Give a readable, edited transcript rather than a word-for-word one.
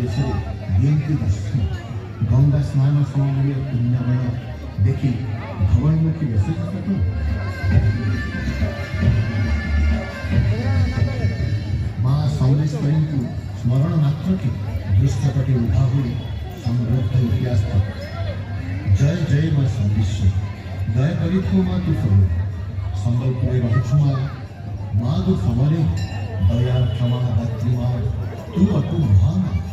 परिवेश दियंती दर्शन गंगा स्नान समय पुण्यमय देखी भवनमुखी बेस माँ समलेश्वरी को स्मरण मात्र के दृष्टपटे उभा हुई समृद्ध इतिहास जय जय माँ समलेश्वरी दया कर माँ तू सब संबलपुर रहुछु माँ तू समले दया क्षमा दात्री माँ तू अतु महान।